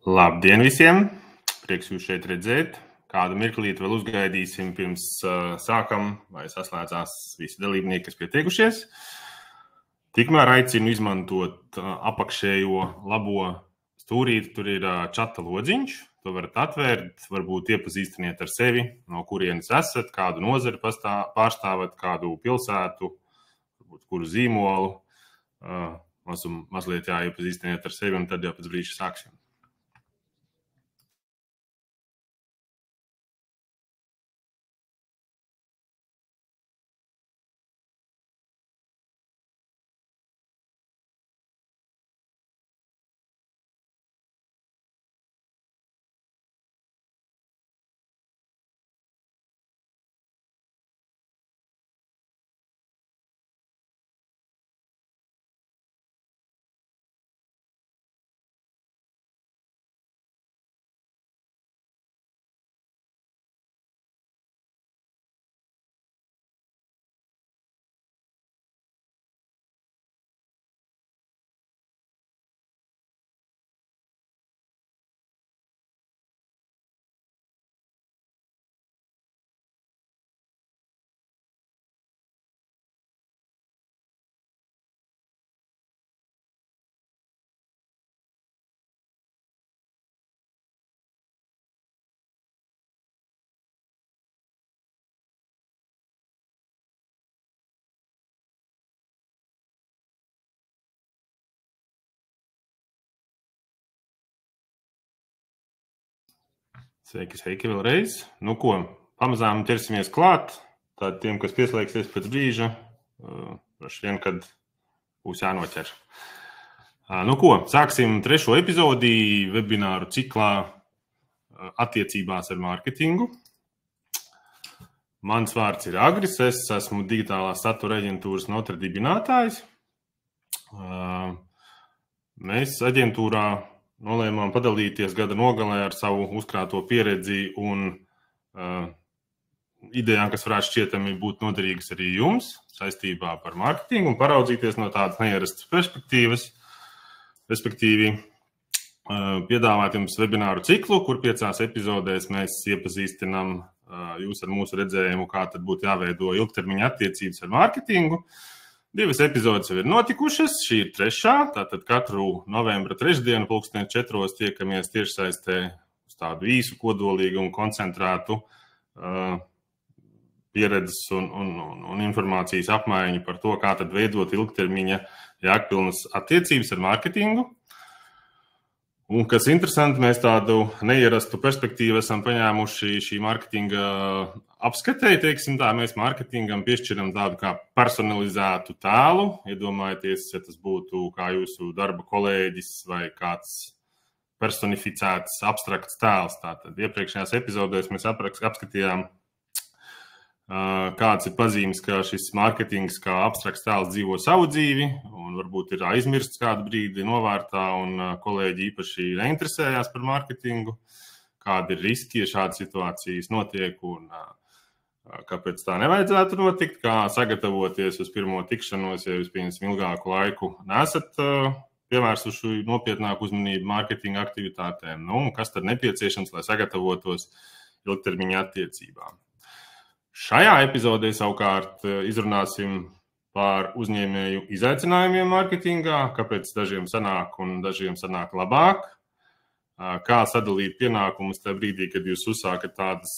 Labdien visiem! Prieks jūs šeit redzēt. Kādu mirklīti vēl uzgaidīsim pirms sākam vai saslēdzās visi dalībnieki, kas pieteikušies. Tikmēr aicinu izmantot apakšējo labo stūrīti. Tur ir čata lodziņš. To varat atvērt, varbūt iepazīstiniet ar sevi, no kurienes esat, kādu nozari pārstāvat, kādu pilsētu, varbūt kuru zīmolu. Mazliet jāiepazīstiniet ar sevi, un tad jau pēc brīža sāksim. Sveiki vēlreiz. Nu ko, pamazām ķersimies klāt. Tad tiem, kas pieslēgsies pēc brīža, droši vien, kad būs jānoķer. Nu ko, sāksim 3. epizodi webināru ciklā attiecībās ar mārketingu. Mans vārds ir Agris, es esmu digitālās satura aģentūras Notre dibinātājs. Mēs aģentūrā nolēmām padalīties gada nogalē ar savu uzkrāto pieredzi un idejām, kas varētu šķietami būt noderīgas arī jums saistībā par mārketingu un paraudzīties no tādas neierastas perspektīvas. Respektīvi, piedāvāt jums webināru ciklu, kur 5 epizodēs mēs iepazīstinām jūs ar mūsu redzējumu, kā tad būtu jāveido ilgtermiņa attiecības ar mārketingu. 2 epizodes jau ir notikušas, šī ir 3. Tātad katru novembra 3. dienu 4:00 tiekamies tiešsaistē uz tādu īsu, kodolīgu un koncentrētu pieredzes un informācijas apmaiņu par to, kā tad veidot ilgtermiņa jēgpilnas attiecības ar mārketingu. Un, kas interesanti, mēs tādu neierastu perspektīvu esam paņēmuši šī mārketinga apskatēji, teiksim tā, mēs mārketingam piešķiram tādu kā personalizētu tēlu. Iedomājieties, ja tas būtu kā jūsu darba kolēģis vai kāds personificēts abstrakts tēls. Tātad iepriekšējās epizodēs mēs apskatījām, kāds ir pazīmes, ka šis mārketings kā abstrakts tēls dzīvo savu dzīvi un varbūt ir aizmirsts kādu brīdi novārtā un kolēģi īpaši neinteresējās par mārketingu, kādi ir riski, ja šādas situācijas notiek un kāpēc tā nevajadzētu notikt, kā sagatavoties uz pirmo tikšanos, ja jūs pieņemsim ilgāku laiku nesat pievērsuši nopietnāku uzmanību mārketinga aktivitātēm, nu, un kas tad nepieciešams, lai sagatavotos ilgtermiņa attiecībām. Šajā epizodē savukārt izrunāsim par uzņēmēju izaicinājumiem mārketingā, kāpēc dažiem sanāk un dažiem sanāk labāk, kā sadalīt pienākumus tajā brīdī, kad jūs uzsākat tādas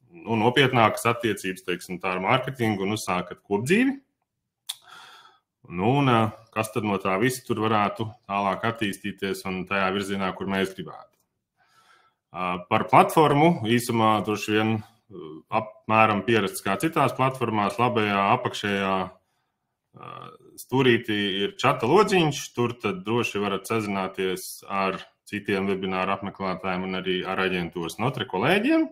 nopietnākas attiecības, teiksim, tā ar mārketingu un uzsākat kopdzīvi. Un kas tad no tā visa tur varētu tālāk attīstīties un tajā virzienā, kur mēs gribētu. Par platformu īsumā droši vien apmēram pierasts kā citās platformās, labajā apakšējā stūrītī ir čata lodziņš, tur tad droši varat sazināties ar citiem webināru apmeklētājiem un arī ar aģentūras Notre kolēģiem.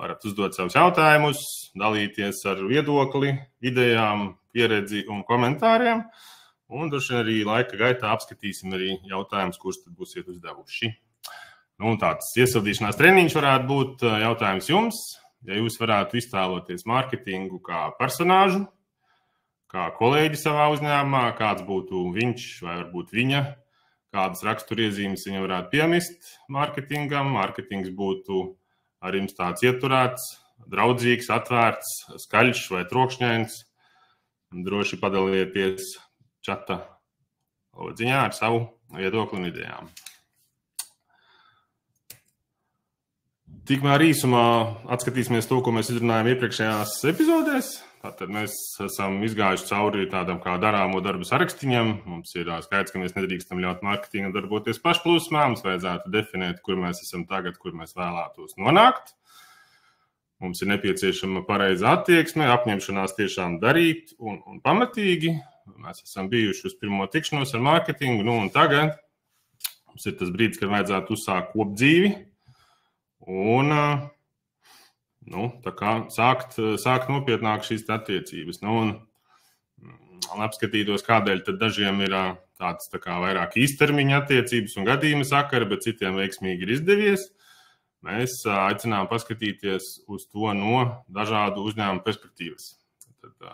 Varat uzdot savus jautājumus, dalīties ar viedokli, idejām, pieredzi un komentāriem, un droši arī laika gaitā apskatīsim arī jautājumus, kurus tad būsiet uzdevuši. Nu, tāds iesildīšanās treniņš varētu būt jautājums jums, ja jūs varētu iztēloties mārketingu kā personāžu, kā kolēģi savā uzņēmumā, kāds būtu viņš vai varbūt viņa, kādas raksturiezīmes viņam varētu piemist mārketingam. Mārketings būtu ar jums tāds ieturēts, draudzīgs, atvērts, skaļš vai trokšņains. Droši padalieties čata lodziņā ar savu viedokli un idejām. Tikmēr īsumā atskatīsimies to, ko mēs izrunājām iepriekšējās epizodēs. Tātad mēs esam izgājuši cauri tādam kā darāmo darbu sarakstiņam. Mums ir skaidrs, ka mēs nedrīkstam ļaut mārketingam darboties pašplūsmā. Mums vajadzētu definēt, kur mēs esam tagad, kur mēs vēlētos nonākt. Mums ir nepieciešama pareiza attieksme, apņemšanās tiešām darīt un pamatīgi. Mēs esam bijuši uz pirmo tikšanos ar mārketingu, un tagad mums ir tas brīdis, kad vajadzētu uzsākt kopdzīvi un tā kā sākt nopietnāk šīs attiecības. Un apskatītos, kādēļ tad dažiem ir tāds tā kā vairāk īstermiņa attiecības un gadījuma sakari, bet citiem veiksmīgi ir izdevies. Mēs aicinām paskatīties uz to no dažādu uzņēmumu perspektīvas. Tad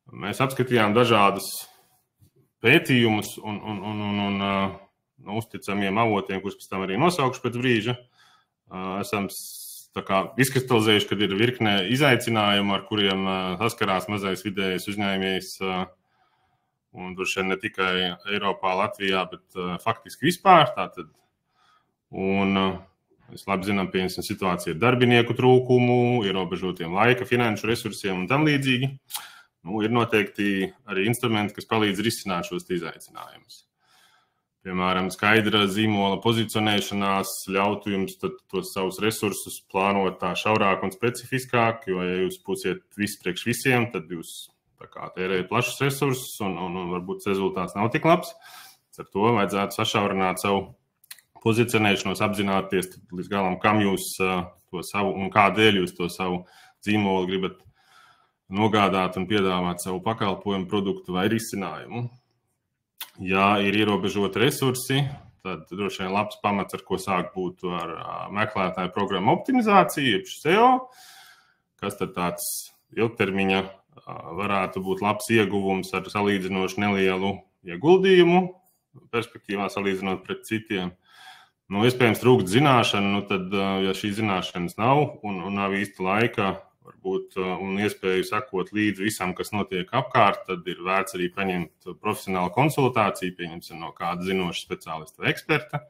mēs apskatījām dažādus pētījumus un uzticamiem avotiem, kurus pēc tam arī nosaukšu pēc brīža. Esam tā kā izkristalizējuši, kad ir virkne izaicinājumu, ar kuriem saskarās mazais vidējais uzņēmējs, un droši vien ne tikai Eiropā, Latvijā, bet faktiski vispār. Tātad, un mēs labi zinām, pieņemsim situāciju ar darbinieku trūkumu, ierobežotiem laika, finanšu resursiem un tam līdzīgi. Ir noteikti arī instrumenti, kas palīdz risināt šos izaicinājumus. Piemēram, skaidra zīmola pozicionēšanās ļautu jums tos savus resursus plānot tā šaurāk un specifiskāk, jo, ja jūs būsiet visi priekš visiem, tad jūs tā kā tērējat plašus resursus un varbūt rezultāts nav tik labs. Ar to vajadzētu sašaurināt savu pozicionēšanos, apzināties līdz galam, kam jūs to savu un kādēļ jūs to savu zīmolu gribat nogādāt un piedāvāt savu pakalpojumu, produktu vai risinājumu. Ja ir ierobežoti resursi, tad droši vien labs pamats, ar ko sākt būtu ar meklētāju programmu optimizāciju, jeb SEO, kas tad tāds ilgtermiņa varētu būt labs ieguvums ar salīdzinoši nelielu ieguldījumu, perspektīvā salīdzinot pret citiem. Iespējams trūkst zināšanu, tad, ja šī zināšanas nav un nav īsta laika, varbūt un iespēju sekot līdzi visam, kas notiek apkārt, tad ir vērts arī paņemt profesionālu konsultāciju, pieņemsim no kāda zinoša speciālista vai eksperta.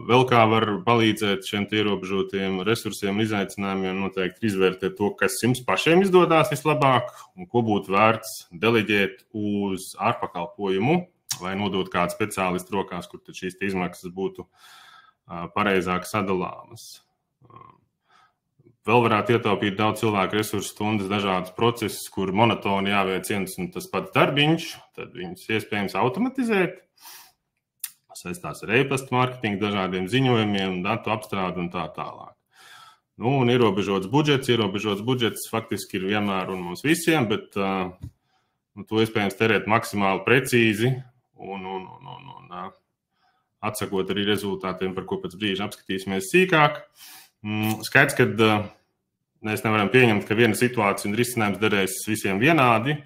Vēl kā var palīdzēt šiem ierobežotiem resursiem un izaicinājumiem, noteikti izvērtēt to, kas jums pašiem izdodās vislabāk un ko būtu vērts deleģēt uz ārpakalpojumu vai nodot kādu speciālistu rokās, kur tad šīs izmaksas būtu pareizāk sadalāmas. Vēl varētu ietaupīt daudz cilvēku resursu stundas, dažādas procesus, kur monotoni jāveic viens un tas pats darbiņš, tad viņus iespējams automatizēt. Saistās ar e-pasta mārketingu, dažādiem ziņojumiem, datu apstrādi un tā tālāk. Un ierobežots budžets faktiski ir vienmēr un mums visiem, bet to iespējams terēt maksimāli precīzi un atsakot arī rezultātiem, par ko pēc brīža apskatīsimies sīkāk. Skaidrs, ka mēs nevaram pieņemt, ka viena situācija un risinājums derēs visiem vienādi,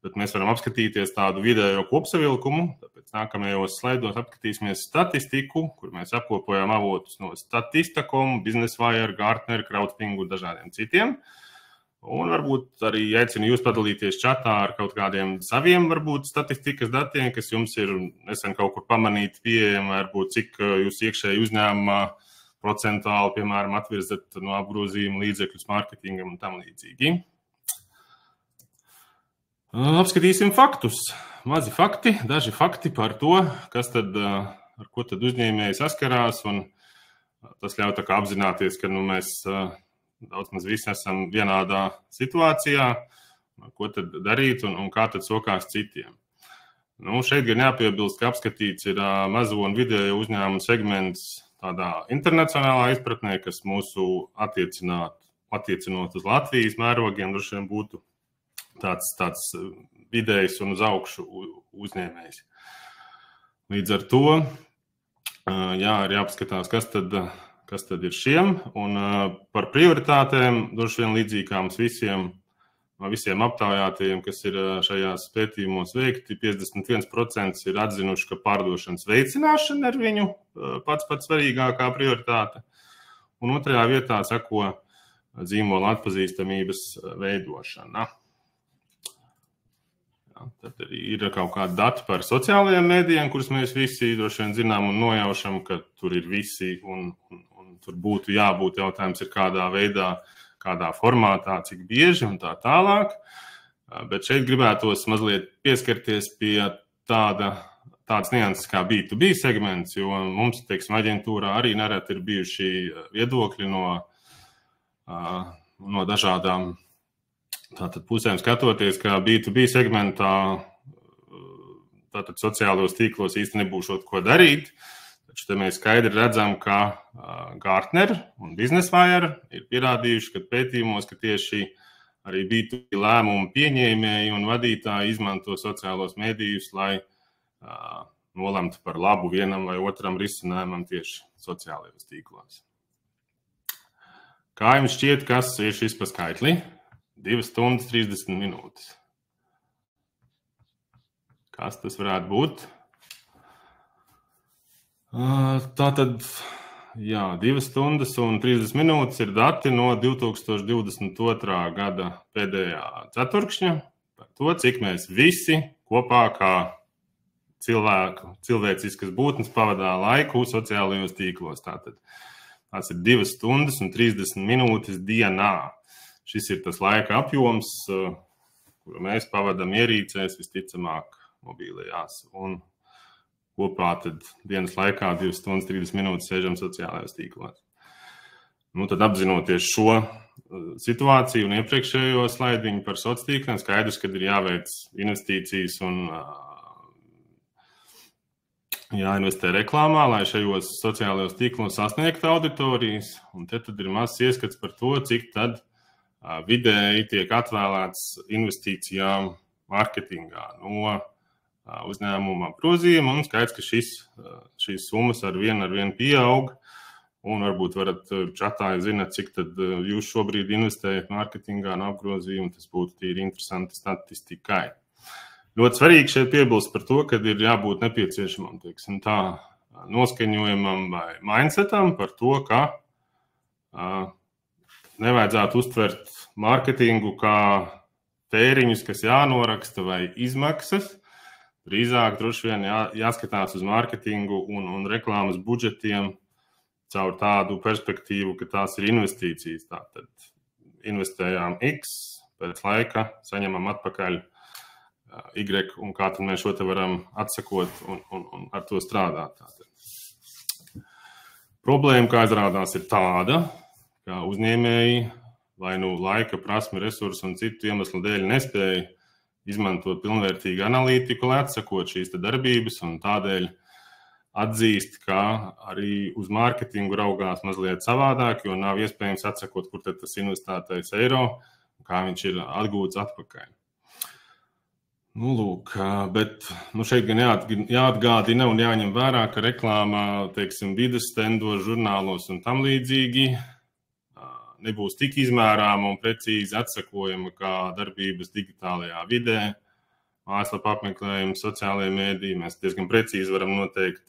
bet mēs varam apskatīties tādu vidējo kopsavilkumu. Tāpēc nākamajos slaidos apskatīsimies statistiku, kur mēs apkopojam avotus no Statista.com, Businesswire, Gartner, Crowdping un dažādiem citiem. Un varbūt arī aicinu jūs padalīties čatā ar kaut kādiem saviem, varbūt, statistikas datiem, kas jums ir nesen kaut kur pamanīti pieejami, varbūt cik jūs iekšēji uzņēmumā procentuāli, piemēram, atvirzat no apgrozījuma līdzekļus mārketingam un tam līdzīgi. Apskatīsim faktus. Mazi fakti, daži fakti par to, kas tad, ar ko tad uzņēmēji saskarās, un tas ļauj tā kā apzināties, ka mēs daudz maz visi esam vienādā situācijā, ko tad darīt un kā tad sokās citiem. Šeit gan jāpiebilst, ka apskatīts ir mazo un vidējo uzņēmumu segments tādā internacionālā izpratnē, kas mūsu attiecinot uz Latvijas mērogiem, droši vien būtu tāds vidējs un uz augšu uzņēmējs. Līdz ar to, ir jāpaskatās, kas tad ir šiem, un par prioritātēm, droši vien līdzīgi kā mums visiem, no visiem aptaujātajiem, kas ir šajās pētījumos veikti, 51% ir atzinuši, ka pārdošanas veicināšana ir viņu pats svarīgākā prioritāte. Un otrajā vietā seko zīmola atpazīstamības veidošana. Tad ir kaut kādi dati par sociālajiem mēdījiem, kurus mēs visi droši vien zinām un nojaušam, ka tur ir visi un tur būtu jābūt jautājums ir kādā veidā, kādā formātā, cik bieži un tā tālāk. Bet šeit gribētos mazliet pieskarties pie tāds nianses kā B2B segments, jo mums, teiksim, aģentūrā arī nereti ir bijuši viedokļi no dažādām tātad pusēm skatoties, ka B2B segmentā tātad sociālos tīklos īsti nebūšot ko darīt. Taču te mēs skaidri redzam, ka Gartner un Business Wire ir pierādījuši, ka pētījumos, ka tieši arī B2B lēmumu pieņēmēji un vadītāji izmanto sociālos medijus, lai nolemtu par labu vienam vai otram risinājumam tieši sociālajos tīklos. Kā jums šķiet, kas ir šis pa skaitli? 2 stundas 30 minūtes. Kas tas varētu būt? Tātad, 2 stundas un 30 minūtes ir dati no 2022. Gada pēdējā ceturkšņa par to, cik mēs visi kopā kā cilvēciskas būtnes pavadā laiku sociālajos tīklos. Tātad, tās ir 2 stundas un 30 minūtes dienā. Šis ir tas laika apjoms, kuru mēs pavadam ierīcēs, visticamāk mobīlajās. Un kopā tad dienas laikā 2 stundas 30 minūtes sēžam sociālajos tīklos. Tad apzinoties šo situāciju un iepriekšējo slaidiņu par sociālajiem tīkliem, skaidrs, ka ir jāveic investīcijas un jāinvestē reklāmā, lai šajos sociālajos tīklos sasniegtu auditorijas. Un te tad ir mazs ieskats par to, cik tad vidēji tiek atvēlēts investīcijām marketingā no uzņēmuma apgrozījuma, un skaidrs, ka šīs summas ar vienu pieaug, un varbūt varat čatā zināt, cik tad jūs šobrīd investējat marketingā no apgrozījuma, tas būtu tīri interesanti statistikai. Ļoti svarīgi šeit piebilst par to, ka ir jābūt nepieciešamam, teiksim tā, noskaņojumam vai mindsetam par to, ka nevajadzētu uztvert mārketingu kā tēriņus, kas jānoraksta vai izmaksas. Drīzāk droši vien jāskatās uz mārketingu un reklāmas budžetiem caur tādu perspektīvu, ka tās ir investīcijas. Tātad investējām X, pēc laika saņemam atpakaļ Y, un kā tad mēs šo te varam atsakot un ar to strādāt. Tātad. Problēma, kā izrādās, ir tāda, ka uzņēmēji vai laika, prasmi, resursu un citu iemeslu dēļ nespēja izmantot pilnvērtīgu analītiku, lai atsakot šīs darbības, un tādēļ atzīst, ka arī uz mārketingu raugās mazliet savādāk, jo nav iespējams atsakot, kur tad tas investētais eiro, kā viņš ir atgūts atpakaļ. Lūk, bet šeit gan jāatgādina un jāņem vērā, ka reklāmā, teiksim, vides stendos, žurnālos un tam līdzīgi nebūs tik izmērāma un precīzi atsakojama kā darbības digitālajā vidē, mājaslapa apmeklējumi, sociālajie mēdīji. Mēs diezgan precīzi varam noteikt,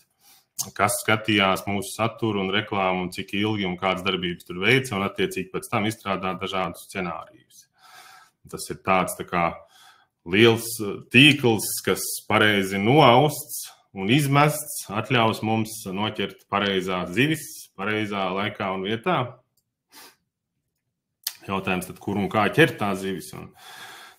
kas skatījās mūsu saturu un reklāmu un cik ilgi un kādas darbības tur veica un attiecīgi pēc tam izstrādāt dažādus scenārijus. Tas ir tāds tā kā liels tīkls, kas pareizi noausts un izmests, atļaus mums noķert pareizās zivis, pareizā laikā un vietā. Jautājums tad, kur un kā ķert tās zivis. Un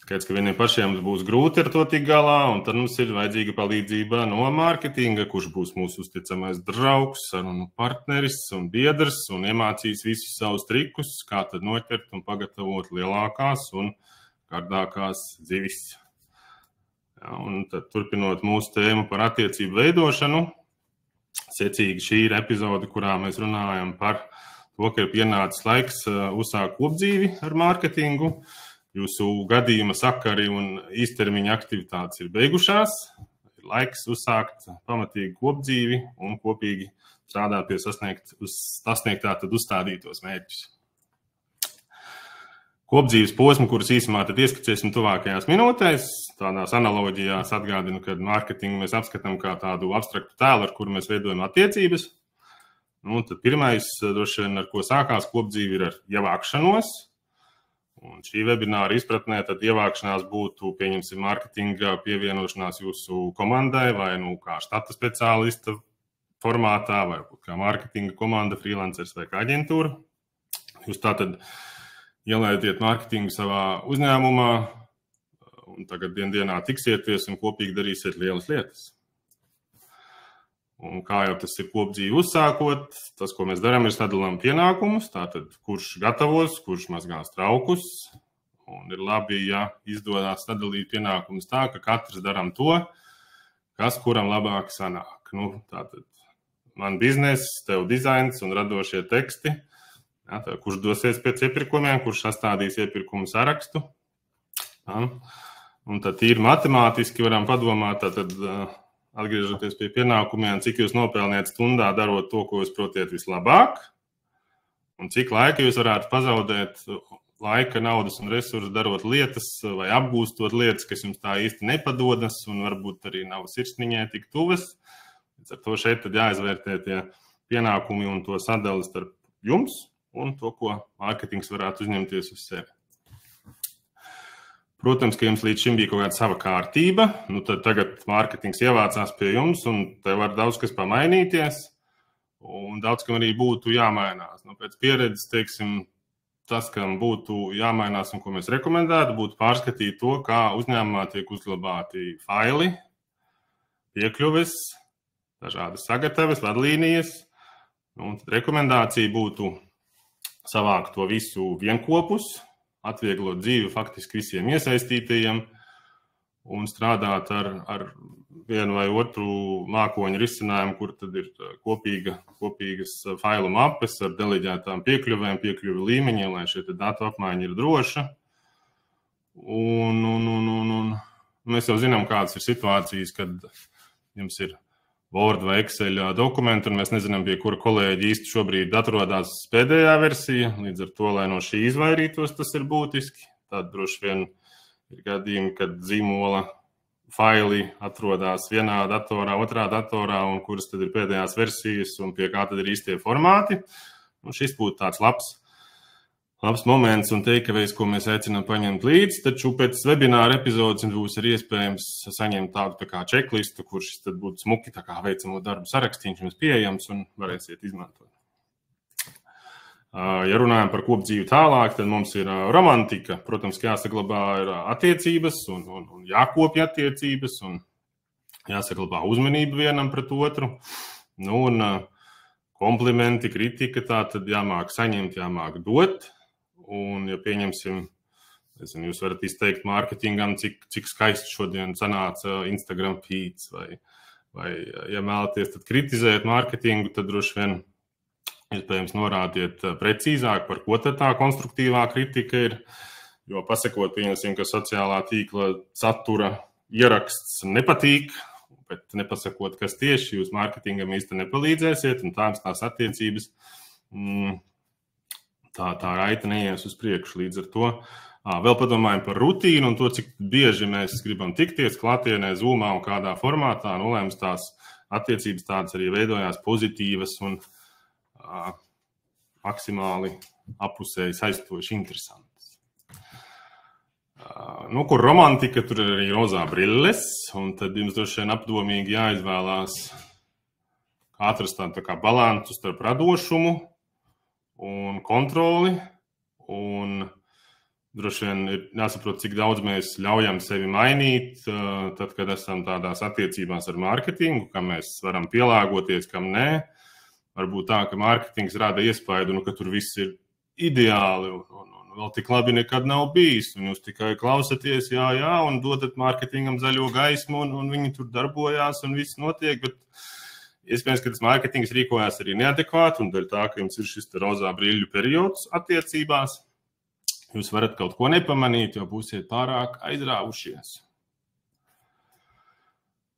skaidrs, ka vieniem pašiem būs grūti ar to tik galā, un tad mums ir vajadzīga palīdzība no mārketinga, kurš būs mūsu uzticamais draugs, partneris un biedrs, un iemācīs visus savus trikus, kā tad noķert un pagatavot lielākās un gardākās zivis. Un tad, turpinot mūsu tēmu par attiecību veidošanu, secīgi šī ir epizode, kurā mēs runājam par to, ka ir pienācis laiks uzsākt kopdzīvi ar mārketingu. Jūsu gadījuma sakari un īstermiņa aktivitātes ir beigušās. Ir laiks uzsākt pamatīgu kopdzīvi un kopīgi strādāt pie sasniegt tātad uzstādītos mērķus. kopdzīves posmu, kurus īsumā tad ieskicēsim tuvākajās minūtēs. Tādās analoģijās atgādinu, ka mārketingu mēs apskatām kā tādu abstraktu tēlu, ar kuru mēs veidojam attiecības. Tad pirmais, droši vien, ar ko sākās kopdzīve, ir ar ievākšanos. Un šī webināra izpratnē tad ievākšanās būtu, pieņemsim, mārketinga pievienošanās jūsu komandai vai kā štata speciālista formātā, vai kā mārketinga komanda, freelancers vai kā aģentūra. Jūs tātad ielaidiet mārketingu savā uzņēmumā un tagad dienā tiksieties un kopīgi darīsiet lielas lietas. Un kā jau tas ir kopdzīvi uzsākot, tas, ko mēs darām, ir sadalām pienākumus, tātad kurš gatavos, kurš mazgās traukus. Un ir labi, ja izdodas sadalīt pienākumus tā, ka katrs darām to, kas kuram labāk sanāk. Tātad man bizness, tev dizains un radošie teksti, kurš dosies pēc iepirkumiem, kurš sastādīs iepirkumu sarakstu. Un tad tīri matemātiski varam padomāt, tātad atgriežoties pie pienākumiem, cik jūs nopelniet stundā darot to, ko jūs protiet vislabāk, un cik laika jūs varētu pazaudēt laika, naudas un resursu darot lietas vai apgūstot lietas, kas jums tā īsti nepadodas un varbūt arī nav sirsniņai tik tuvas. Ar to šeit tad jāizvērtē tie pienākumi un to sadali starp jums un to, ko mārketings varētu uzņemties uz sevi. Protams, ka jums līdz šim bija kaut kāda sava kārtība, tad tagad mārketings ievācās pie jums un te var daudz kas pamainīties un daudz kam arī būtu jāmainās. Pēc pieredzes, teiksim, tas, kam būtu jāmainās un ko mēs rekomendētu, būtu pārskatīt to, kā uzņēmumā tiek uzglabāti faili, piekļuves, dažādas sagataves, vadlīnijas. Rekomendācija būtu savākt to visu vienkopus, atvieglot dzīvi faktiski visiem iesaistītajiem un strādāt ar vienu vai otru mākoņu risinājumu, kur tad ir kopīgas failu mapes ar deleģētām piekļuvēm, piekļuvi līmeņiem, lai šie datu apmaiņa ir droša. Un mēs jau zinām, kādas ir situācijas, kad jums ir Word vai Excel dokumenti, un mēs nezinām, pie kura kolēģi īsti šobrīd atrodas pēdējā versija. Līdz ar to, lai no šī izvairītos, tas ir būtiski. Tad droši vien ir gadījumi, kad zīmola faili atrodas vienā datorā, otrā datorā, un kuras tad ir pēdējās versijas, un pie kā tad ir īstie formāti. Šis būtu tāds labs moments un teikavējs, ko mēs aicinām paņemt līdzi, taču pēc webināra epizodes būs arī iespējams saņemt tādu tā kā čeklistu, kur šis tad būtu smuki tā kā veicamo darbu sarakstīns jums pieejams un varēsiet izmantot. Ja runājam par kopdzīvi tālāk, tad mums ir romantika. Protams, ka jāsaglabā ir attiecības un jākopja attiecības un jāsaglabā uzmanība vienam pret otru. Un komplimenti, kritika, tā tad jāmāk saņemt, jāmāk dot. Un, ja pieņemsim, jūs varat izteikt mārketingam, cik skaisti šodien sanāca Instagram feeds, vai ja mēlaties tad kritizēt mārketingu, tad droši vien iespējams norādiet precīzāk, par ko tad tā konstruktīvā kritika ir, jo pasakot, pieņemsim, ka sociālā tīkla satura ieraksts nepatīk, bet nepasakot, kas tieši jūs mārketingam īsti nepalīdzēsiet, un tās attiecības tā raita neies uz priekšu. Līdz ar to vēl padomājam par rutīnu un to, cik bieži mēs gribam tikties klātienē, Zoomā un kādā formātā, lai mums tās attiecības tādas arī veidojās pozitīvas un maksimāli apusēji saistoši interesantas. Kur romantika, tur ir arī rozā brilles, un tad jums droši vien apdomīgi jāizvēlās atrast tādu tā kā balansu starp radošumu un kontroli, un droši vien ir jāsaprot, cik daudz mēs ļaujam sevi mainīt, tad, kad esam tādās attiecībās ar mārketingu, kam mēs varam pielāgoties, kam nē. Varbūt tā, ka mārketings rada iespaidu, ka tur viss ir ideāli un vēl tik labi nekad nav bijis, un jūs tikai klausaties, jā, un dodat mārketingam zaļo gaismu, un viņi tur darbojās, un viss notiek, bet iespējams, ka tas mārketings rīkojās arī neadekvāti, un dēļ tā, ka jums ir šis rozā brīļu periods attiecībās, jūs varat kaut ko nepamanīt, jo būsiet pārāk aizrāvušies.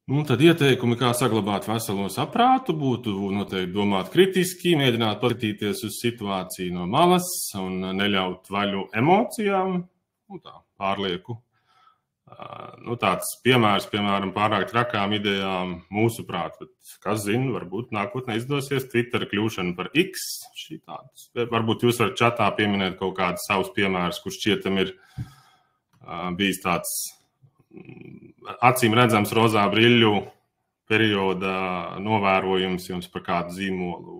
Tad ieteikumi, kā saglabāt veselo saprātu, būtu noteikti domāt kritiski, mēģināt paskatīties uz situāciju no malas un neļaut vaļu emocijām, tā pārlieku. Tāds piemērs, piemēram, pārāk trakām idejām mūsuprāt, bet kas zina, varbūt nākotnē izdosies Twitter kļūšana par X. Varbūt jūs varat čatā pieminēt kaut kādus savus piemērus, kurš šķietam ir bijis tāds acīm redzams rozā briļu perioda novērojums jums par kādu zīmolu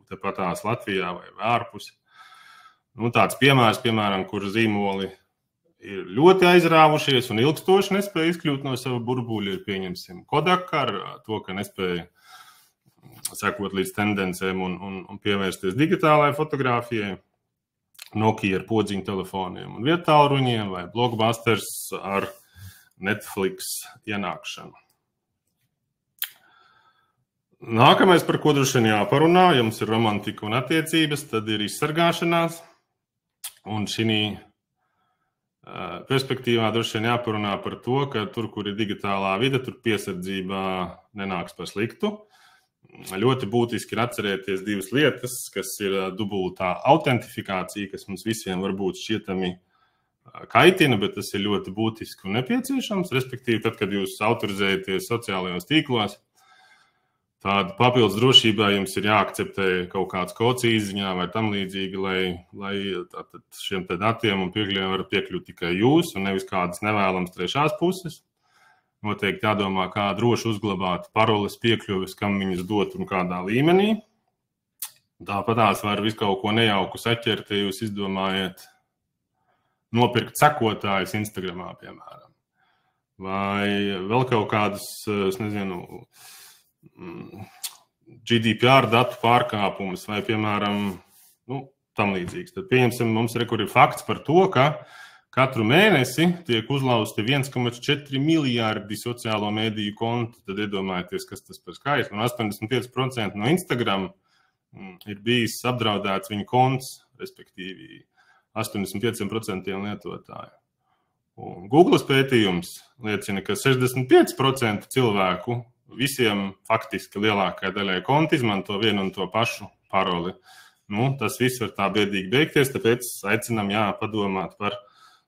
tepatās Latvijā vai ārpus. Tāds piemērs, piemēram, kur zīmoli ir ļoti aizrāvušies un ilgstoši nespēja izkļūt no sava burbuļa, pieņemsim Kodak ar to, ka nespēja sekot līdz tendencēm un pievērsties digitālajai fotogrāfijai, Nokia ar podziņu telefoniem un vietālruņiem vai Blockbusters ar Netflix ienākšanu. Nākamais, par ko droši vien jāparunā, ja mums ir romantika un attiecības, tad ir izsargāšanās. Un šī perspektīvā droši vien jāparunā par to, ka tur, kur ir digitālā vide, tur piesardzība nenāks par sliktu. Ļoti būtiski ir atcerēties divas lietas, kas ir dubultā autentifikācija, kas mums visiem varbūt šķietami kaitina, bet tas ir ļoti būtiski un nepieciešams. Respektīvi, tad, kad jūs autorizējaties sociālajos tīklos, tāda papildus drošībā jums ir jāakceptē kaut kāds kods izziņā vai tam līdzīgi, lai šiem datiem un piekļuviem var piekļūt tikai jūs un nevis kādas nevēlams trešās puses. Noteikti jādomā, kā droši uzglabāt paroles piekļuves, kam viņas dot un kādā līmenī. Tāpatās var visu kaut ko nejauku saķert, ja jūs izdomājat nopirkt sekotājus Instagramā, piemēram. Vai vēl kaut kādus, es nezinu, GDPR datu pārkāpumus vai, piemēram, tam līdzīgs. Tad pieņemsim, mums ir fakts par to, ka katru mēnesi tiek uzlausti 1,4 miljārdi sociālo mēdīju kontu. Tad iedomājieties, kas tas par skaistu. Un 85% no Instagram ir bijis apdraudēts viņa konts, respektīvi 85% lietotāju. Un Google pētījums liecina, ka 65% cilvēku visiem faktiski lielākajai daļai konti izmanto vienu un to pašu paroli. Tas viss var tā biedīgi beigties, tāpēc aicinām padomāt par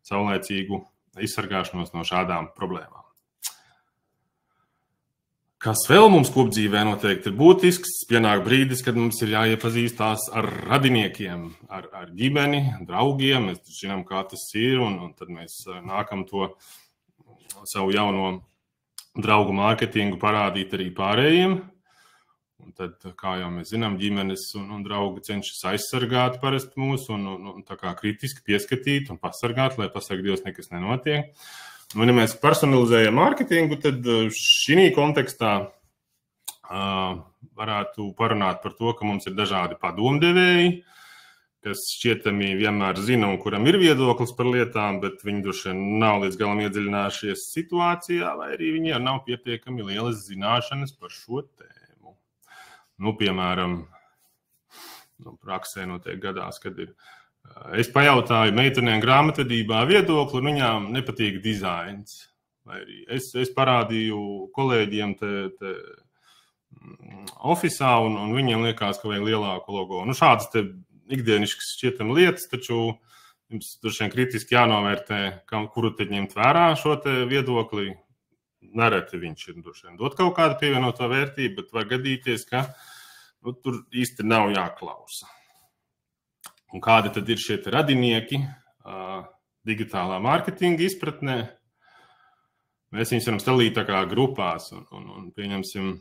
saulaicīgu izsargāšanos no šādām problēmām. Kas vēl mums kopdzīvē noteikti ir būtisks, pienāk brīdis, kad mums ir jāiepazīstās ar radiniekiem, ar ģimeni, draugiem. Mēs zinām, kā tas ir, un tad mēs nākam to savu jauno draugu mārketingu parādīt arī pārējiem. Un tad, kā jau mēs zinām, ģimenes un draugi cenšas aizsargāt parasti mūs un tā kā kritiski pieskatīt un pasargāt, lai pasargdījos nekas nenotiek. Ja mēs personalizējam mārketingu, tad šī kontekstā varētu parunāt par to, ka mums ir dažādi padomdevēji, kas šķietami vienmēr zina un kuram ir viedoklis par lietām, bet viņi droši vien nav līdz galam iedziļinājušies situācijā, vai arī viņiem nav pietiekami lielas zināšanas par šo tēmu. Piemēram, praksē notiek gadās, kad ir. Es pajautāju meitenēm grāmatvedībā viedokli, un viņām nepatīk dizains. Vai arī es parādīju kolēģiem te ofisā, un viņiem liekas, ka vajag lielāku logo. Šādas te ikdieniškas šķietam lietas, taču jums droši vien kritiski jānovērtē, kuru te ņemt vērā šo te viedokli. Nereti viņš ir droši vien dot kaut kādu pievienoto vērtību, bet var gadīties, ka tur īsti nav jāklausa. Un kādi tad ir šie radinieki digitālā mārketinga izpratnē? Mēs viņus varam stalīt tā kā grupās un pieņemsim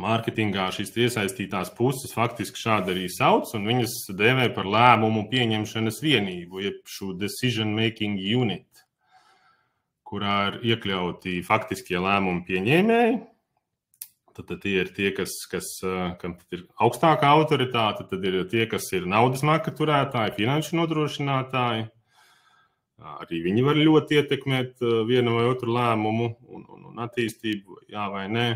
mārketingā šīs iesaistītās puses faktiski šādi arī sauc, un viņas dēvē par lēmumu pieņemšanas vienību, jeb šo decision making unit, kurā ir iekļauti faktiskie lēmumu pieņēmēji. Tad tie ir tie, kam ir augstākā autoritāte, tad ir tie, kas ir naudas maka turētāji, finanšu nodrošinātāji. Arī viņi var ļoti ietekmēt vienu vai otru lēmumu un attīstību, jā vai nē.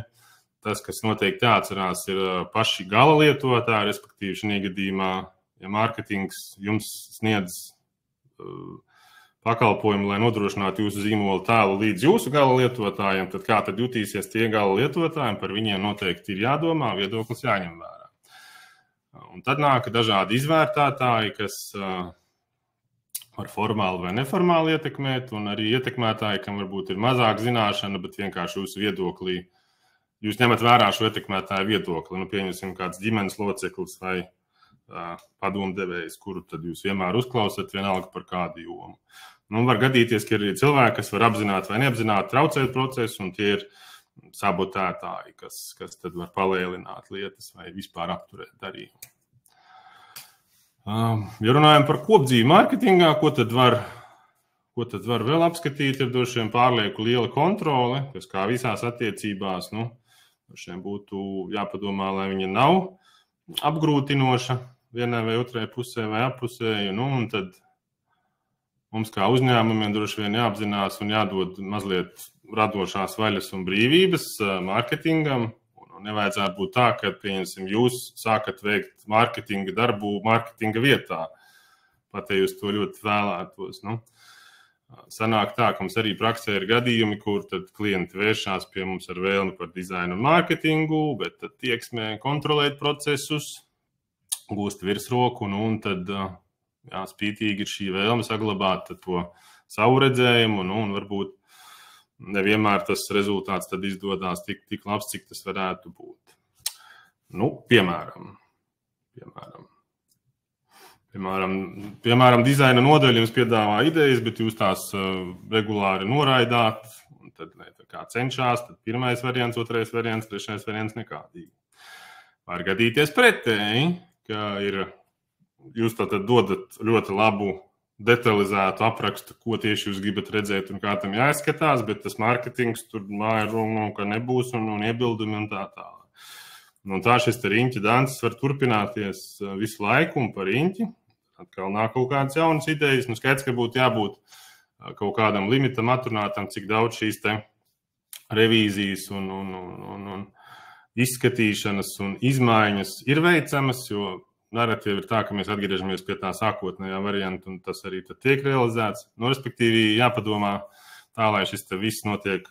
Tas, kas noteikti jāatcerās, ir paši gala lietotāji, respektīvi šī gadījumā, ja mārketings jums sniedz pakalpojumu, lai nodrošinātu jūsu zīmola tēlu līdz jūsu gala lietotājiem, tad kā tad jutīsies tie gala lietotājiem, par viņiem noteikti ir jādomā, viedoklis jāņem vērā. Un tad nāk dažādi izvērtētāji, kas var formāli vai neformāli ietekmēt, un arī ietekmētāji, kam varbūt ir mazāk zināšana, bet vienkārši jūsu viedoklī, jūs ņemat vērā šo ietekmētāju viedokli, pieņemsim kāds ģimenes loceklis vai padomdevējs, kuru tad jūs vienmēr uzklausat, vienalga par kādu jomu. Var gadīties, ka ir cilvēki, kas var apzināti vai neapzināti traucēt procesu, un tie ir sabotētāji, kas tad var palielināt lietas vai vispār apturēt darījumu. Ja runājam par kopdzīvi mārketingā, ko tad var vēl apskatīt, ir droši vien pārlieku liela kontrole, kas kā visās attiecībās, droši vien būtu jāpadomā, lai viņa nav apgrūtinoša vienai vai otrai pusē vai appusēji, un tad mums kā uzņēmumiem droši vien jāapzinās un jādod mazliet radošās vaļas un brīvības mārketingam. Nevajadzētu būt tā, ka, pieņemsim, jūs sākat veikt mārketinga darbu mārketinga vietā, pat ja jūs to ļoti vēlētos. Sanāk tā, ka mums arī praksē ir gadījumi, kur tad klienti vēršās pie mums ar vēlmi par dizainu un mārketingu, bet tad tieksmē kontrolēt procesus, gūst virsroku, un tad spītīgi ir šī vēlme saglabāt to savu redzējumu, un varbūt nevienmēr tas rezultāts tad izdodās tik labs, cik tas varētu būt. Piemēram, dizaina nodaļa jums piedāvā idejas, bet jūs tās regulāri noraidāt, un tad kā cenšās, tad pirmais variants, otrais variants, trešais variants nekādīgi. Var gadīties pretēji, ka jūs tātad dodat ļoti labu detalizētu aprakstu, ko tieši jūs gribat redzēt un kā tam jāizskatās, bet tas mārketings tur māja runa, ka nebūs un iebildumi un tā tālāk. Tā šis riņķa dances var turpināties visu laiku un par riņķi. Atkal nāk kaut kādas jaunas idejas. Skaidrs, ka būtu jābūt kaut kādam limitam atrunātam, cik daudz šīs te revīzijas un izskatīšanas un izmaiņas ir veicamas, jo narratīva ir tā, ka mēs atgriežamies pie tā sākotnējā varianta, un tas arī tad tiek realizēts. Respektīvi, jāpadomā tā, lai šis te viss notiek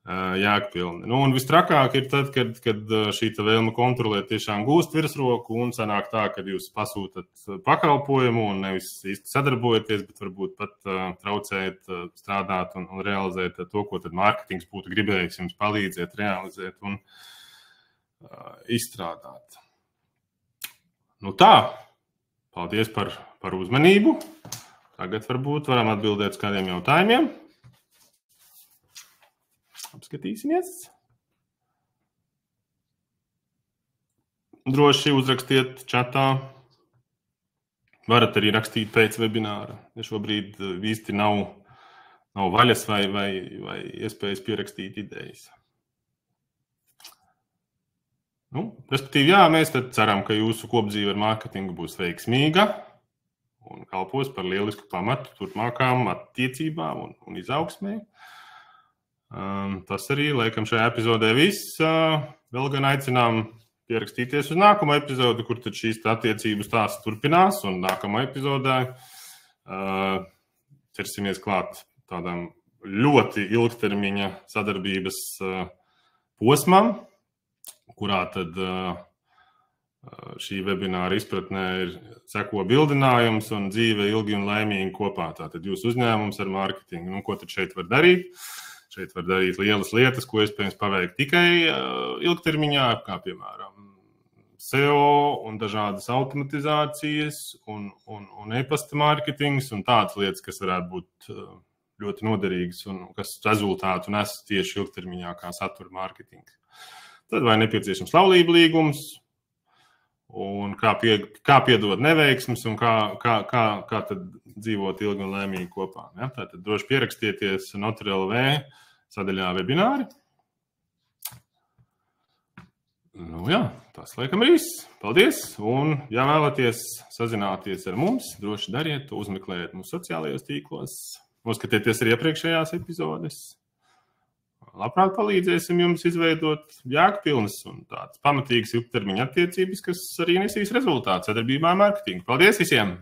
jēgpilni. Un vistrakāk ir tad, kad šī vēlme kontrolēt tiešām gūst virsroku, un sanāk tā, kad jūs pasūtat pakalpojumu un nevis īsti sadarbojaties, bet varbūt pat traucējat strādāt un realizēt to, ko tad mārketings būtu gribējis jums palīdzēt, realizēt un izstrādāt. Tā, paldies par uzmanību. Tagad varbūt varam atbildēt uz kādiem jautājumiem. Apskatīsimies. Droši uzrakstiet čatā. Varat arī rakstīt pēc webināra, ja šobrīd īsti nav vaļas vai iespējas pierakstīt idejas. Respektīvi, mēs tad ceram, ka jūsu kopdzīve ar mārketingu būs veiksmīga un kalpos par lielisku pamatu turpmākām attiecībām un izaugsmē. Tas arī, laikam, šajā epizodē viss. Vēl gan aicinām pierakstīties uz nākamo epizodu, kur tad šīs attiecības stāsts turpinās, un nākamā epizodē ķersimies klāt tādām ļoti ilgtermiņa sadarbības posmam, kurā tad šī webināra izpratnē seko bildinājums un dzīve ilgi un laimīgi kopā. Tātad jūs uzņēmums ar mārketingu. Ko tad šeit var darīt? Šeit var darīt lielas lietas, ko iespējams paveikt tikai ilgtermiņā, kā piemēram SEO un dažādas automatizācijas un e-pasta mārketings un tādas lietas, kas varētu būt ļoti noderīgas un kas rezultātu nes tieši ilgtermiņā kā satura mārketings. Tad vai nepieciešams laulību līgums, un kā piedot neveiksmes, un kā tad dzīvot ilgi un laimīgi kopā. Tātad droši pierakstieties Notr.lv sadaļā webināri. Tas laikam ir viss. Paldies! Un, ja vēlaties sazināties ar mums, droši dariet to, uzmeklējiet mūsu sociālajos tīklos, noskatieties arī iepriekšējās epizodes. Labprāt palīdzēsim jums izveidot jēgpilnas un tādas pamatīgas ilgtermiņa attiecības, kas arī nesīs rezultātu sadarbībā ar mārketingu. Paldies visiem!